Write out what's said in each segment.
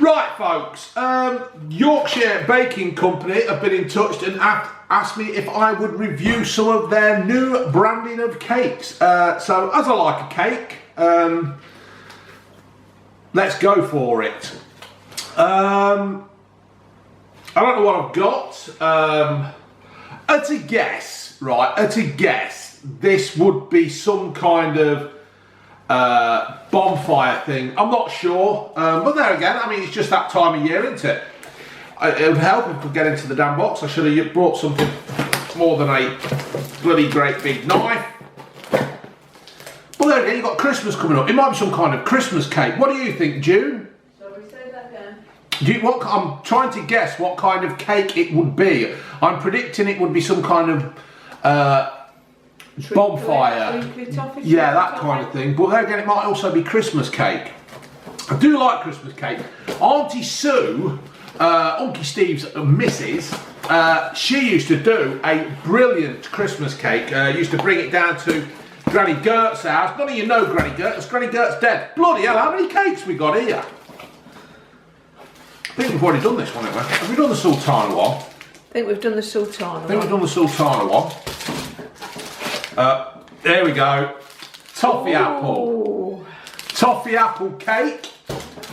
Right, folks, Yorkshire Baking Company have been in touch and asked me if I would review some of their new branding of cakes. So, as I like a cake, let's go for it. I don't know what I've got. At a guess, this would be some kind of bonfire thing. I'm not sure, but there again, I mean, it's just that time of year, isn't it? It would help if we could get into the damn box. I should have brought something more than a bloody great big knife. But there again, you've got Christmas coming up. It might be some kind of Christmas cake. What do you think, June? Sorry, say that again. I'm trying to guess what kind of cake it would be. I'm predicting it would be some kind of bonfire, yeah, that kind of thing. But then again, it might also be Christmas cake. I do like Christmas cake. Auntie Sue, Uncle Steve's missus, she used to do a brilliant Christmas cake. Used to bring it down to Granny Gert's house. None of you know Granny Gert. Granny Gert's dead. Bloody hell, how many cakes we got here? I think we've already done this one, haven't we? Have we done the Sultana one? I think we've done the Sultana. We've done the Sultana one. There we go. Toffee apple. Toffee apple cake.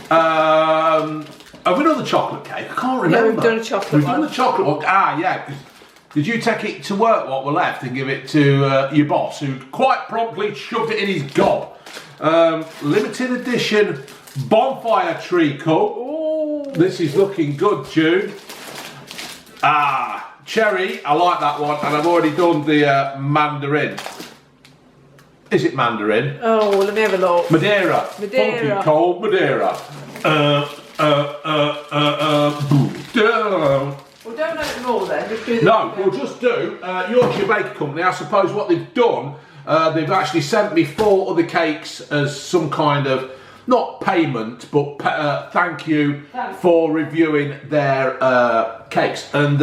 Have we done the chocolate cake? I can't remember. Yeah, we've done a chocolate one. We've done the chocolate one. Ah, yeah. Did you take it to work, what were left, and give it to your boss, who quite promptly shoved it in his gob? Limited edition Bonfire Treacle. Ooh. This is looking good, June. Ah, cherry, I like that one, and I've already done the mandarin. Is it mandarin? Oh, let me have a look. Madeira. Madeira. Funky cold Madeira. Well, don't open all then. Just do No, we'll just do Yorkshire Baking Company. I suppose what they've done, they've actually sent me 4 other cakes as some kind of, not payment, but thank you for reviewing their cakes. And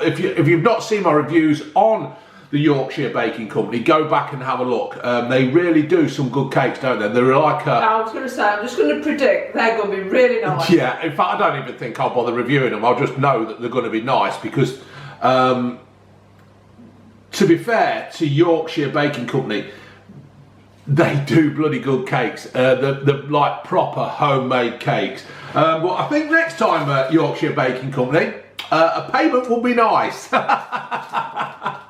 if you've not seen my reviews on the Yorkshire Baking Company, go back and have a look. They really do some good cakes, don't they? They're like I was going to say, I'm just going to predict they're going to be really nice. Yeah, in fact, I don't even think I'll bother reviewing them. I'll just know that they're going to be nice because, to be fair to Yorkshire Baking Company, they do bloody good cakes. They're like proper homemade cakes. But I think next time, Yorkshire Baking Company, a payment will be nice. Part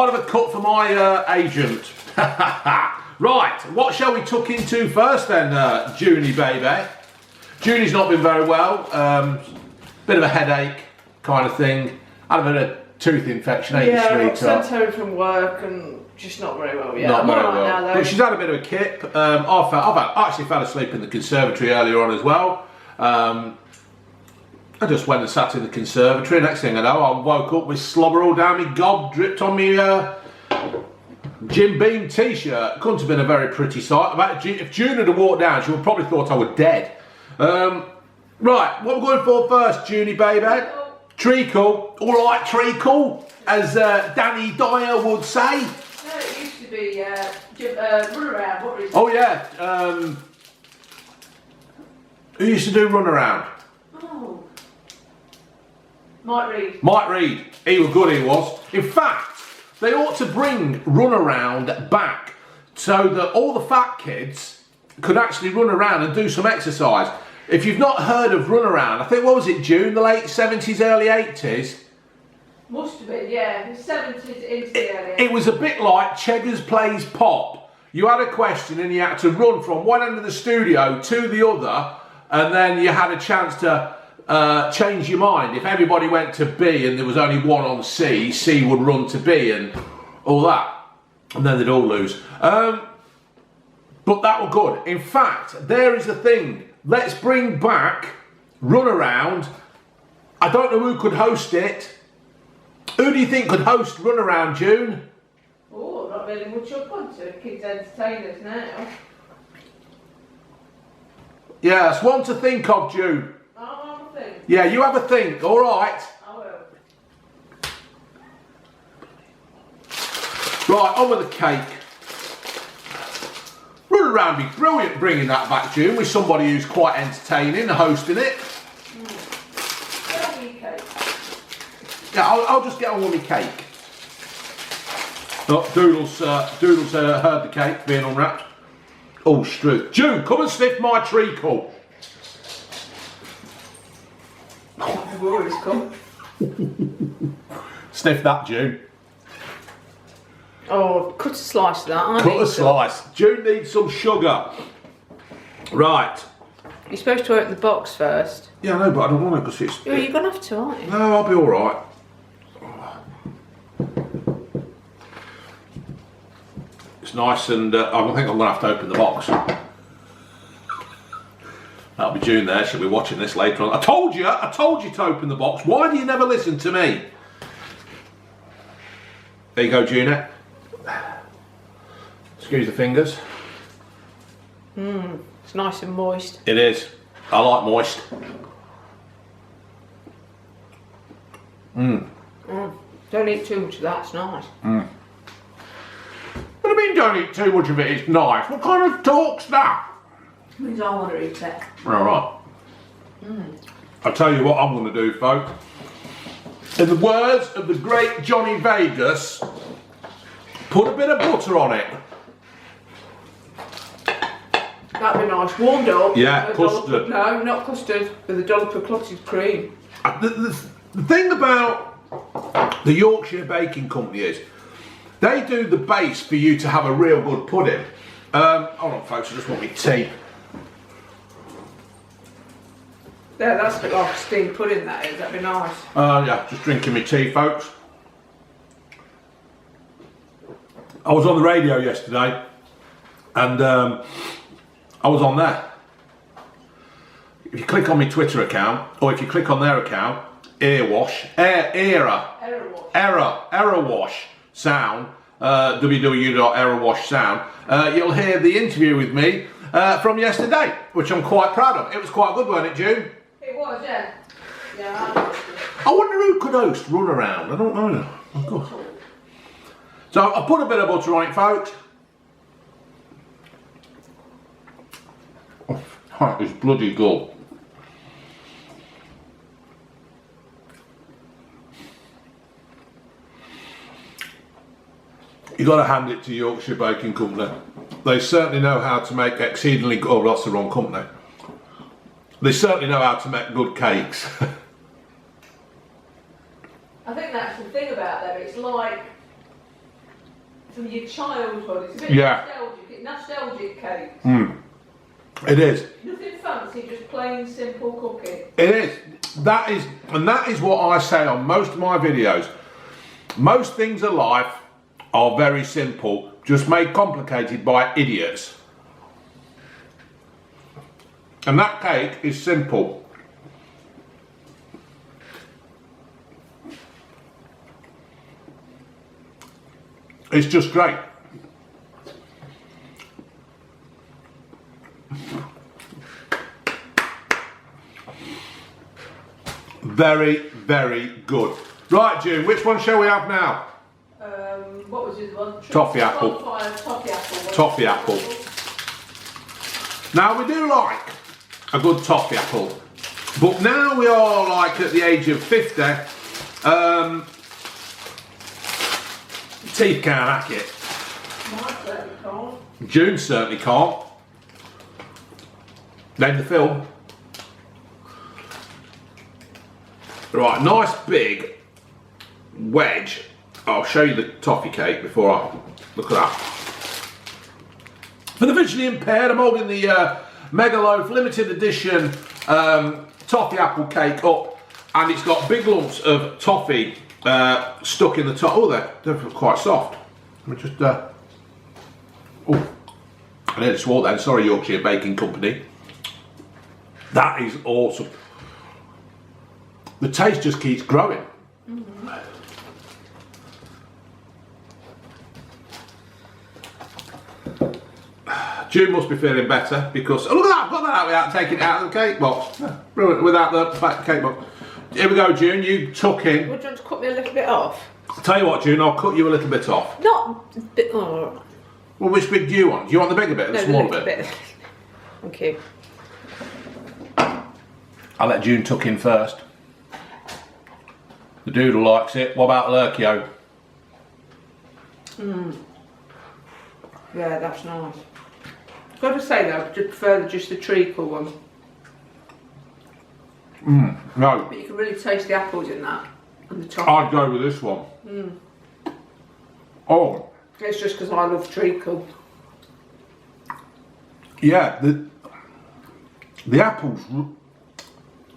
of a cut for my agent. Right, what shall we tuck into first then, Junie baby? Junie's not been very well. Bit of a headache kind of thing. Had a bit of tooth infection, I sent home from work and just not very well yet. Not very well. Now, though. But she's had a bit of a kip. I've actually fell asleep in the conservatory earlier on as well. I just went and sat in the conservatory. Next thing I know, I woke up with slobber all down me gob, dripped on me Jim Beam t-shirt. Couldn't have been a very pretty sight. If June had walked down, she would probably thought I was dead. Right, what we're going for first, Junie baby? Treacle. All right, treacle, as Danny Dyer would say. No, it used to be run around. What is it? Oh yeah. Who used to do run around? Oh. Mike Reed. Mike Reed. He was good, he was. In fact, they ought to bring run around back so that all the fat kids could actually run around and do some exercise. If you've not heard of run around, I think, what was it, June? The late 70s, early 80s? Must have been, yeah. The 70s into the early 80s. It was a bit like Cheggers Plays Pop. You had a question and you had to run from one end of the studio to the other, and then you had a chance to change your mind. If everybody went to B and there was only one on C, C would run to B and all that. And then they'd all lose. But that was good. In fact, there is the thing. Let's bring back Run Around. I don't know who could host it. Who do you think could host Run Around, June? Oh, not really much up onto kids' entertainers now. Yeah, that's one to think of, June. I'll have a think. Yeah, you have a think, all right. I will. Right, on with the cake. Run around. Be brilliant bringing that back, June, with somebody who's quite entertaining, hosting it. Yeah, I'll just get on with my cake. Oh, Doodles heard the cake being unwrapped. Oh, Struth. June, come and sniff my treacle. I've always come. Sniff that, June. Oh, cut a slice of that. Cut a slice. June needs some sugar. Right. You're supposed to open the box first. Yeah, I know, but I don't want to because it's... Oh, you're going to have to, aren't you? No, I'll be all right. It's nice, and I don't think I'm going to have to open the box. That'll be June there. She'll be watching this later on. I told you to open the box. Why do you never listen to me? There you go, Junette. Excuse the fingers. It's nice and moist. It is. I like moist. Don't eat too much of that, it's nice. What do you mean don't eat too much of it? It's nice. What kind of talk's that? It means I want to eat it. All right. I'll tell you what I'm going to do, folks. In the words of the great Johnny Vegas, put a bit of butter on it. That'd be nice. Warmed up. Yeah, custard. No, not custard. With a dollop of clotted cream. The thing about the Yorkshire Baking Company is they do the base for you to have a real good pudding. Hold on, folks, I just want my tea. Yeah, that's a bit like a steamed pudding, that is. That'd be nice. Yeah, just drinking my tea, folks. I was on the radio yesterday, and I was on there. If you click on my Twitter account, or if you click on their account, Error Wash Sound, www.errorwash sound, you'll hear the interview with me from yesterday, which I'm quite proud of. It was quite good, wasn't it, June? It was, yeah. Yeah, I wonder who could host Run Around. I don't know. Oh, God. So I put a bit of butter on it, folks. Oh, that is bloody good. You got to hand it to Yorkshire Baking Company. They certainly know how to make exceedingly good. Oh, that's the wrong company. They certainly know how to make good cakes. I think that's the thing about them. It's like from your childhood. It's a bit nostalgic cake. It is. Nothing fancy, just plain simple cooking. It is. That is what I say on most of my videos. Most things in life are very simple, just made complicated by idiots. And that cake is simple. It's just great. Very, very good. Right, June, which one shall we have now? What was his one? Toffee apple. Bonfire, toffee apple. Toffee apple. Now, we do like a good toffee apple, but now we are like at the age of 50, teeth can't hack it. I certainly can't. June certainly can't. Name the film. Right, nice big wedge. I'll show you the toffee cake before I look at that. For the visually impaired, I'm holding the Mega Loaf limited edition toffee apple cake up, and it's got big lumps of toffee stuck in the top. Oh, they're quite soft. Let me just. Oh, I nearly swore then. Sorry, Yorkshire Baking Company. That is awesome. The taste just keeps growing. June must be feeling better because, oh, look at that, I've got that out without taking it out of the cake box. Without the cake box. Here we go, June, you tuck in. Would you want to cut me a little bit off? I'll tell you what, June, I'll cut you a little bit off. Not a bit, oh. Well, which bit do you want? Do you want the bigger bit or the smaller bit? Thank you. I'll let June tuck in first. The doodle likes it. What about Lurkio? Yeah, that's nice. I've got to say though, I prefer just the treacle one. No. But you can really taste the apples in that. And the top. I'd go with this one. Oh. It's just because I love treacle. Yeah, the apples.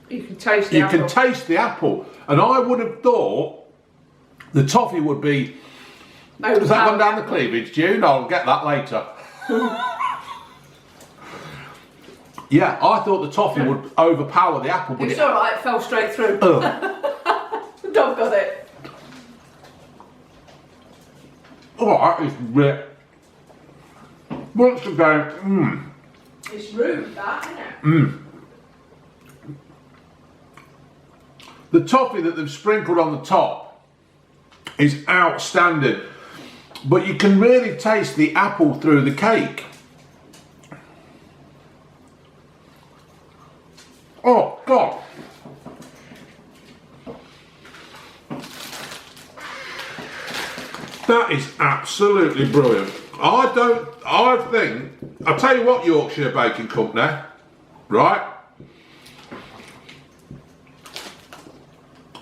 You can taste the apple. You can taste the apple. And I would have thought the toffee would be... Does that gone down the cleavage, June? I'll get that later. Yeah, I thought the toffee would overpower the apple. It's alright, it fell straight through. The dog got it. Oh, that is rich. Once again, It's rude, that, isn't it? The toffee that they've sprinkled on the top is outstanding. But you can really taste the apple through the cake. Oh, God. That is absolutely brilliant. I'll tell you what, Yorkshire Baking Company, right?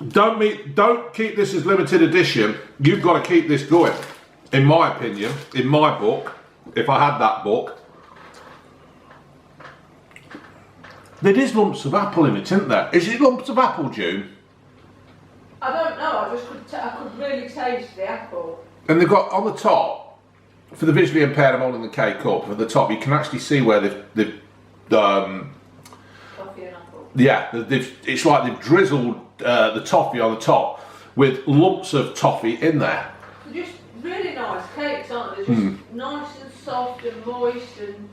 Don't keep this as limited edition. You've got to keep this going, in my opinion, in my book, if I had that book. There is lumps of apple in it, isn't there? Is it lumps of apple, June? I don't know, I could really taste the apple. And they've got on the top, for the visually impaired, I'm holding the cake up, at the top you can actually see where they've Toffee and apple. yeah, it's like they've drizzled the toffee on the top with lumps of toffee in there. They're just really nice cakes, aren't they? They're just nice and soft and moist, and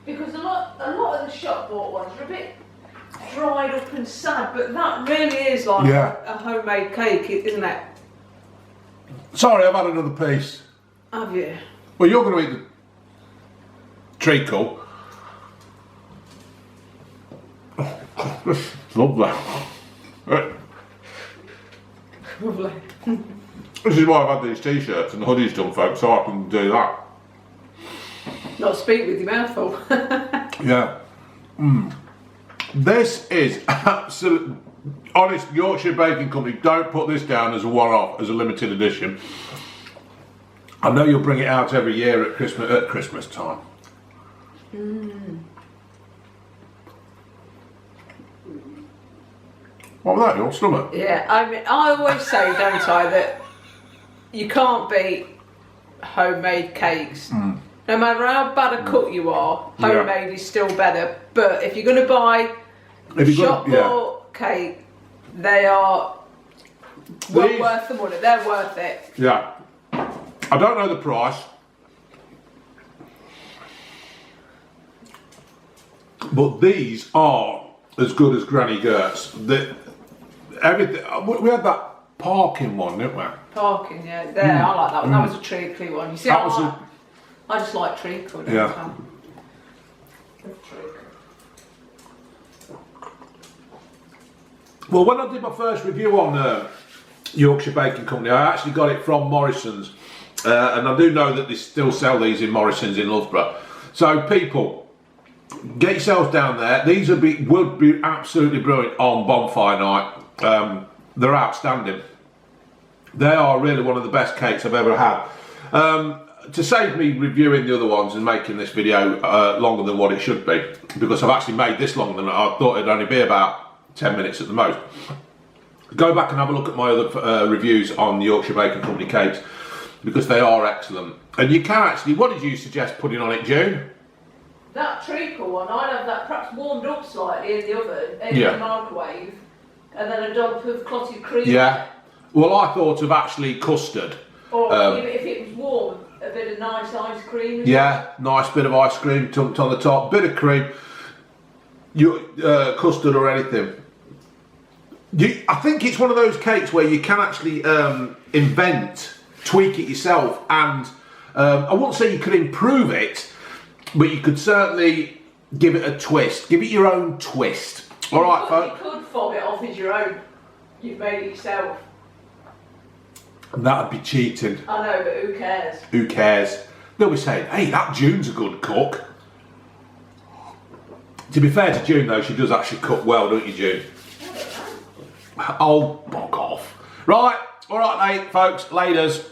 because a lot of the shop bought ones are a bit dried up and sad, but that really is like a homemade cake, isn't it? Sorry, I've had another piece. Have you? Well, you're going to eat the treacle. Oh, God, this is lovely. Lovely. This is why I've had these t-shirts and hoodies done, folks, so I can do that. Not speak with your mouth full. Yeah. This is absolute. Honest, Yorkshire Baking Company, don't put this down as a one-off, as a limited edition. I know you'll bring it out every year at Christmas time. What was that, your stomach? Yeah, I mean, I always say, don't I, that you can't beat homemade cakes. No matter how bad a cook you are, homemade is still better. But if you're going to buy shop bought cake, they are well worth the money. They're worth it. Yeah. I don't know the price, but these are as good as Granny Gert's. Everything. We had that parking one, didn't we? Parking, yeah. There, I like that one. That was a treacle one. You see, I just like treacle. Yeah. Well, when I did my first review on Yorkshire Baking Company, I actually got it from Morrison's, and I do know that they still sell these in Morrison's in Loughborough. So people, get yourselves down there. These would be absolutely brilliant on Bonfire Night. They're outstanding. They are really one of the best cakes I've ever had. To save me reviewing the other ones and making this video longer than what it should be, because I've actually made this longer than I thought it'd only be about 10 minutes at the most. Go back and have a look at my other reviews on the Yorkshire Baking Company cakes, because they are excellent. And you can actually, what did you suggest putting on it, June? That treacle one, I'd have that perhaps warmed up slightly in the oven, in the microwave, and then a dollop of clotted cream. Yeah. Well, I thought of actually custard. Or if it was warm, a bit of nice ice cream. Yeah, nice bit of ice cream tucked on the top, bit of cream, custard or anything. I think it's one of those cakes where you can actually tweak it yourself and I wouldn't say you could improve it, but you could certainly give it a twist. Give it your own twist. All right, folks. You could fob it off as your own. You've made it yourself. That'd be cheating. I know, but who cares? Who cares? They'll be saying, hey, that June's a good cook. To be fair to June, though, she does actually cook well, don't you, June? Oh, bog off. Right, all right, mate, folks, laters.